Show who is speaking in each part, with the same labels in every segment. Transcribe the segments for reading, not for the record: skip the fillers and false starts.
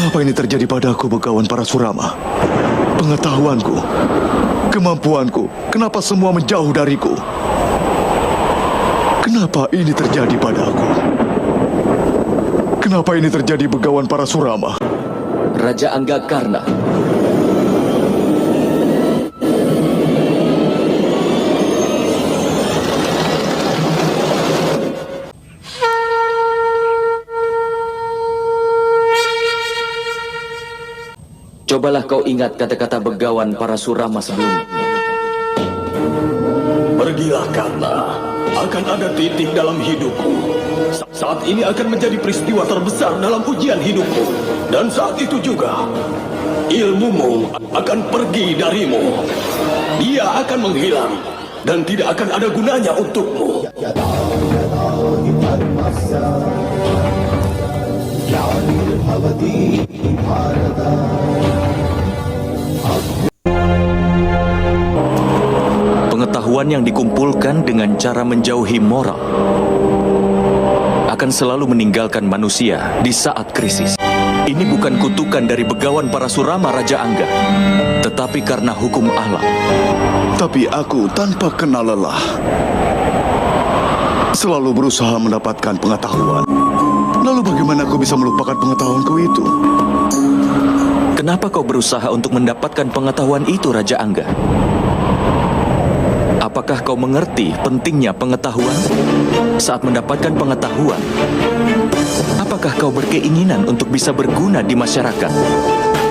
Speaker 1: Kenapa ini terjadi padaku, Begawan Parasurama? Pengetahuanku, kemampuanku, kenapa semua menjauh dariku? Kenapa ini terjadi padaku? Kenapa ini terjadi, Begawan Parasurama?
Speaker 2: Raja Anggakarna. Cobalah kau ingat kata-kata Begawan Parasurama sebelumnya.
Speaker 3: Pergilah karena akan ada titik dalam hidupku. Saat ini akan menjadi peristiwa terbesar dalam ujian hidupku. Dan saat itu juga, ilmumu akan pergi darimu. Dia akan menghilang dan tidak akan ada gunanya untukmu.
Speaker 2: Pengetahuan yang dikumpulkan dengan cara menjauhi moral akan selalu meninggalkan manusia di saat krisis. Ini bukan kutukan dari Begawan Parasurama Raja Angga, tetapi karena hukum alam.
Speaker 1: Tapi aku tanpa kenal lelah selalu berusaha mendapatkan pengetahuan. Lalu bagaimana aku bisa melupakan pengetahuanku itu?
Speaker 2: Kenapa kau berusaha untuk mendapatkan pengetahuan itu, Raja Angga? Apakah kau mengerti pentingnya pengetahuan? Saat mendapatkan pengetahuan, apakah kau berkeinginan untuk bisa berguna di masyarakat?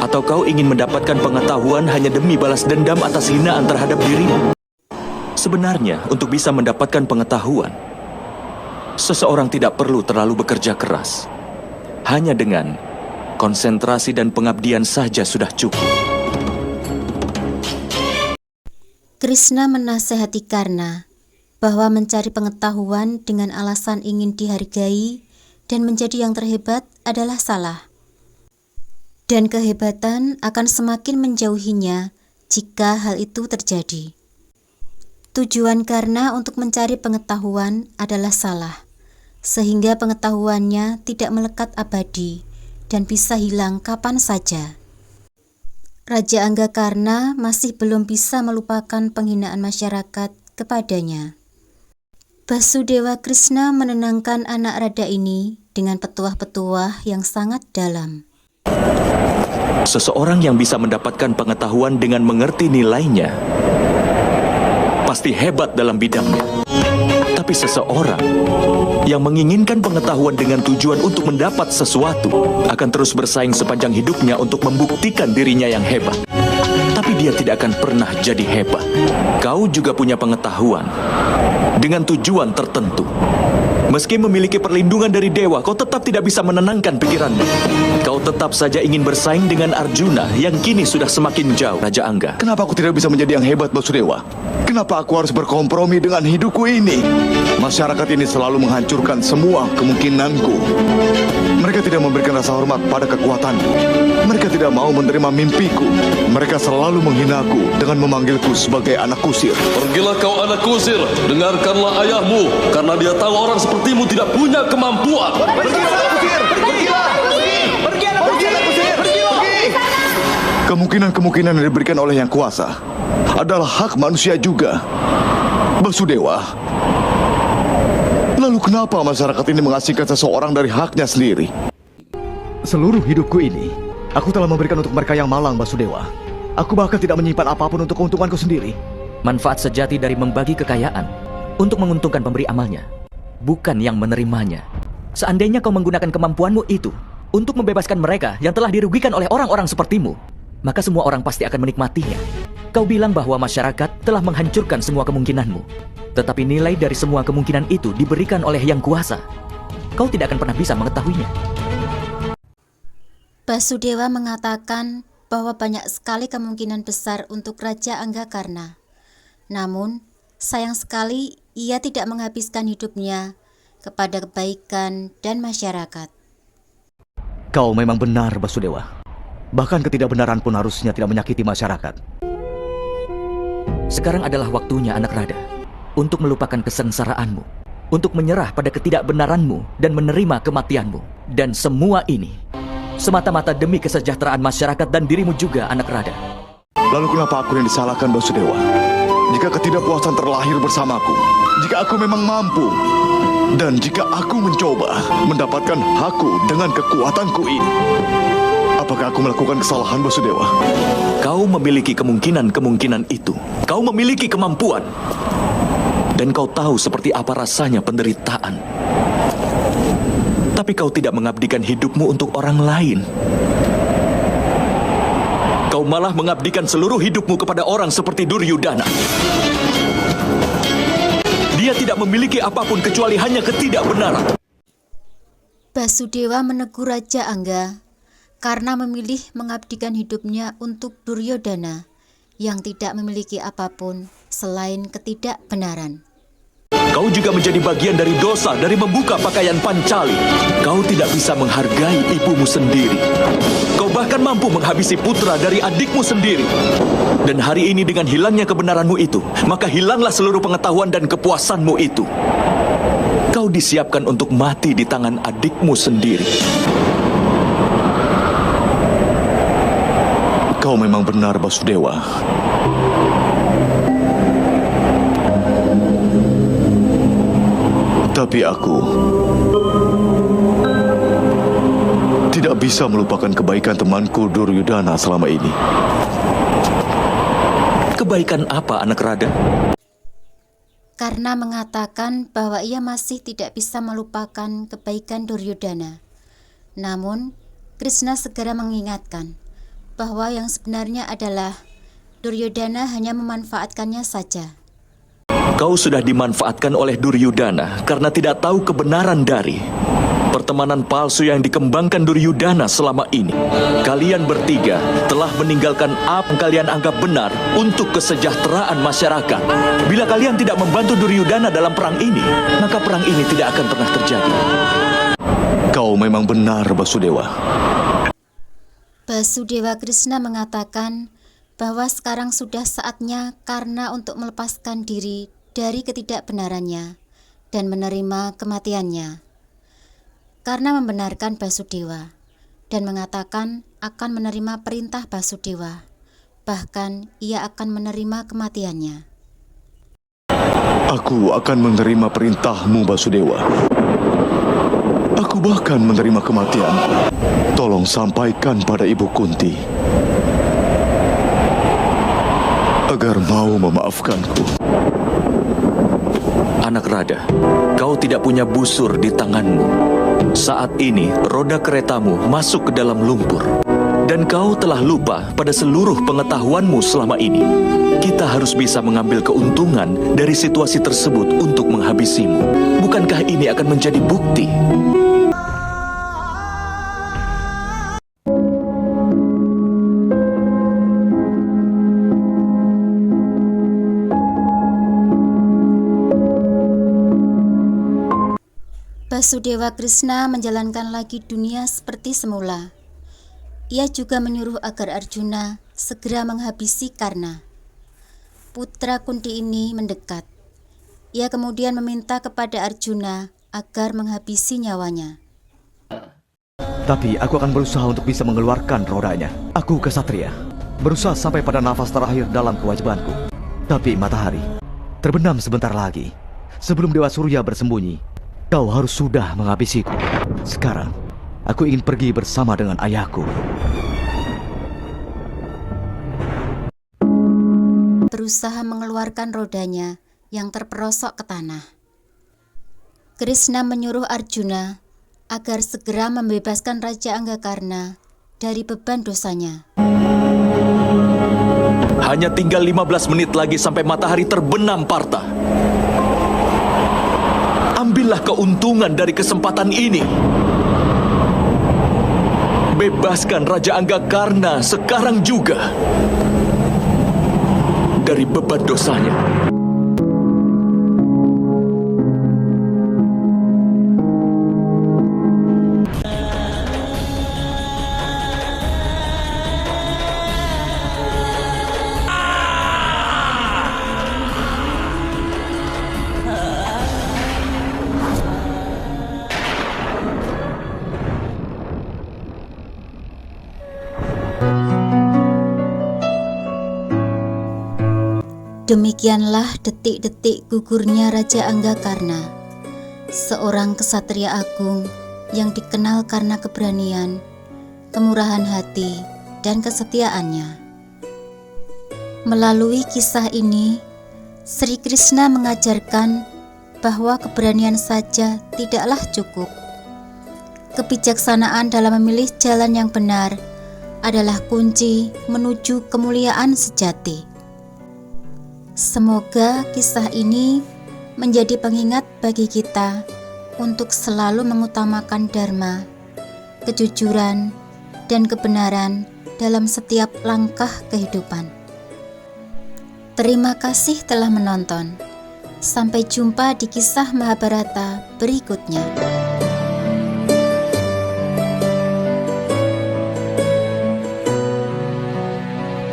Speaker 2: Atau kau ingin mendapatkan pengetahuan hanya demi balas dendam atas hinaan terhadap dirimu? Sebenarnya, untuk bisa mendapatkan pengetahuan, seseorang tidak perlu terlalu bekerja keras. Hanya dengan konsentrasi dan pengabdian saja sudah cukup.
Speaker 4: Krishna menasehati Karna bahwa mencari pengetahuan dengan alasan ingin dihargai dan menjadi yang terhebat adalah salah. Dan kehebatan akan semakin menjauhinya jika hal itu terjadi. Tujuan Karna untuk mencari pengetahuan adalah salah, sehingga pengetahuannya tidak melekat abadi dan bisa hilang kapan saja. Raja Anggakarna masih belum bisa melupakan penghinaan masyarakat kepadanya. Basudewa Krishna menenangkan anak rada ini dengan petuah-petuah yang sangat dalam.
Speaker 2: Seseorang yang bisa mendapatkan pengetahuan dengan mengerti nilainya pasti hebat dalam bidangnya. Tapi seseorang yang menginginkan pengetahuan dengan tujuan untuk mendapat sesuatu akan terus bersaing sepanjang hidupnya untuk membuktikan dirinya yang hebat. Tapi dia tidak akan pernah jadi hebat. Kau juga punya pengetahuan dengan tujuan tertentu. Meski memiliki perlindungan dari dewa, kau tetap tidak bisa menenangkan pikiranmu. Kau tetap saja ingin bersaing dengan Arjuna yang kini sudah semakin jauh, Raja Angga.
Speaker 1: Kenapa aku tidak bisa menjadi yang hebat, Basudewa? Kenapa aku harus berkompromi dengan hidupku ini? Masyarakat ini selalu menghancurkan semua kemungkinanku. Mereka tidak memberikan rasa hormat pada kekuatanku. Mereka tidak mau menerima mimpiku. Mereka selalu menghinaku dengan memanggilku sebagai anak kusir.
Speaker 3: Pergilah kau anak kusir, dengarkanlah ayahmu, karena dia tahu orang sepertimu tidak punya kemampuan.
Speaker 1: Kemungkinan-kemungkinan yang diberikan oleh Yang Kuasa adalah hak manusia juga. Basudewa, lalu kenapa masyarakat ini mengasingkan seseorang dari haknya sendiri?
Speaker 5: Seluruh hidupku ini, aku telah memberikan untuk mereka yang malang, Basudewa. Aku bahkan tidak menyimpan apapun untuk keuntunganku sendiri.
Speaker 6: Manfaat sejati dari membagi kekayaan untuk menguntungkan pemberi amalnya, bukan yang menerimanya. Seandainya kau menggunakan kemampuanmu itu untuk membebaskan mereka yang telah dirugikan oleh orang-orang sepertimu, maka semua orang pasti akan menikmatinya. Kau bilang bahwa masyarakat telah menghancurkan semua kemungkinanmu, tetapi nilai dari semua kemungkinan itu diberikan oleh Yang Kuasa. Kau tidak akan pernah bisa mengetahuinya.
Speaker 4: Basudewa mengatakan bahwa banyak sekali kemungkinan besar untuk Raja Anggakarna. Namun, sayang sekali ia tidak menghabiskan hidupnya kepada kebaikan dan masyarakat.
Speaker 5: Kau memang benar, Basudewa. Bahkan ketidakbenaran pun harusnya tidak menyakiti masyarakat.
Speaker 6: Sekarang adalah waktunya, anak Rada, untuk melupakan kesengsaraanmu, untuk menyerah pada ketidakbenaranmu dan menerima kematianmu. Dan semua ini semata-mata demi kesejahteraan masyarakat dan dirimu juga, anak Rada.
Speaker 1: Lalu kenapa aku yang disalahkan, Basudewa? Jika ketidakpuasan terlahir bersamaku, jika aku memang mampu, dan jika aku mencoba mendapatkan hakku dengan kekuatanku ini, apakah aku melakukan kesalahan, Basudewa?
Speaker 2: Kau memiliki kemungkinan-kemungkinan itu. Kau memiliki kemampuan. Dan kau tahu seperti apa rasanya penderitaan. Tapi kau tidak mengabdikan hidupmu untuk orang lain. Kau malah mengabdikan seluruh hidupmu kepada orang seperti Duryudana. Dia tidak memiliki apapun kecuali hanya ketidakbenaran.
Speaker 4: Basudewa menegur Raja Angga karena memilih mengabdikan hidupnya untuk Duryodana yang tidak memiliki apapun selain ketidakbenaran.
Speaker 2: Kau juga menjadi bagian dari dosa dari membuka pakaian Pancali. Kau tidak bisa menghargai ibumu sendiri. Kau bahkan mampu menghabisi putra dari adikmu sendiri. Dan hari ini dengan hilangnya kebenaranmu itu, maka hilanglah seluruh pengetahuan dan kepuasanmu itu. Kau disiapkan untuk mati di tangan adikmu sendiri.
Speaker 1: Kau memang benar, Basudewa. Tapi aku tidak bisa melupakan kebaikan temanku Duryudana selama ini.
Speaker 2: Kebaikan apa, anak Rada?
Speaker 4: Karena mengatakan bahwa ia masih tidak bisa melupakan kebaikan Duryodana. Namun, Krishna segera mengingatkan bahwa yang sebenarnya adalah Duryodana hanya memanfaatkannya saja.
Speaker 2: Kau sudah dimanfaatkan oleh Duryudana karena tidak tahu kebenaran dari pertemanan palsu yang dikembangkan Duryudana selama ini. Kalian bertiga telah meninggalkan apa yang kalian anggap benar untuk kesejahteraan masyarakat. Bila kalian tidak membantu Duryudana dalam perang ini, maka perang ini tidak akan pernah terjadi.
Speaker 1: Kau memang benar, Basudewa.
Speaker 4: Basudewa Krishna mengatakan bahwa sekarang sudah saatnya Karna untuk melepaskan diri dari ketidakbenarannya dan menerima kematiannya. Karna membenarkan Basudewa dan mengatakan akan menerima perintah Basudewa. Bahkan ia akan menerima kematiannya.
Speaker 1: Aku akan menerima perintahmu, Basudewa. Aku bahkan menerima kematian. Tolong sampaikan pada Ibu Kunti agar mau memaafkanku.
Speaker 2: Anak Rada, kau tidak punya busur di tanganmu. Saat ini, roda keretamu masuk ke dalam lumpur. Dan kau telah lupa pada seluruh pengetahuanmu selama ini. Kita harus bisa mengambil keuntungan dari situasi tersebut untuk menghabisimu. Bukankah ini akan menjadi bukti?
Speaker 4: Basudewa Krishna menjalankan lagi dunia seperti semula. Ia juga menyuruh agar Arjuna segera menghabisi Karna. Putra Kunti ini mendekat. Ia kemudian meminta kepada Arjuna agar menghabisi nyawanya.
Speaker 5: Tapi aku akan berusaha untuk bisa mengeluarkan rodanya. Aku kesatria, berusaha sampai pada nafas terakhir dalam kewajibanku. Tapi matahari terbenam sebentar lagi. Sebelum Dewa Surya bersembunyi, kau harus sudah menghabisiku. Sekarang, aku ingin pergi bersama dengan ayahku.
Speaker 4: Berusaha mengeluarkan rodanya yang terperosok ke tanah. Krishna menyuruh Arjuna agar segera membebaskan Raja Anggakarna dari beban dosanya.
Speaker 2: Hanya tinggal 15 menit lagi sampai matahari terbenam, Partha. Ambillah keuntungan dari kesempatan ini. Bebaskan Raja Anggakarna sekarang juga dari beban dosanya.
Speaker 4: Demikianlah detik-detik gugurnya Raja Anggakarna, seorang kesatria agung yang dikenal karena keberanian, kemurahan hati, dan kesetiaannya. Melalui kisah ini, Sri Krishna mengajarkan bahwa keberanian saja tidaklah cukup. Kebijaksanaan dalam memilih jalan yang benar adalah kunci menuju kemuliaan sejati. Semoga kisah ini menjadi pengingat bagi kita untuk selalu mengutamakan dharma, kejujuran, dan kebenaran dalam setiap langkah kehidupan. Terima kasih telah menonton. Sampai jumpa di kisah Mahabharata berikutnya.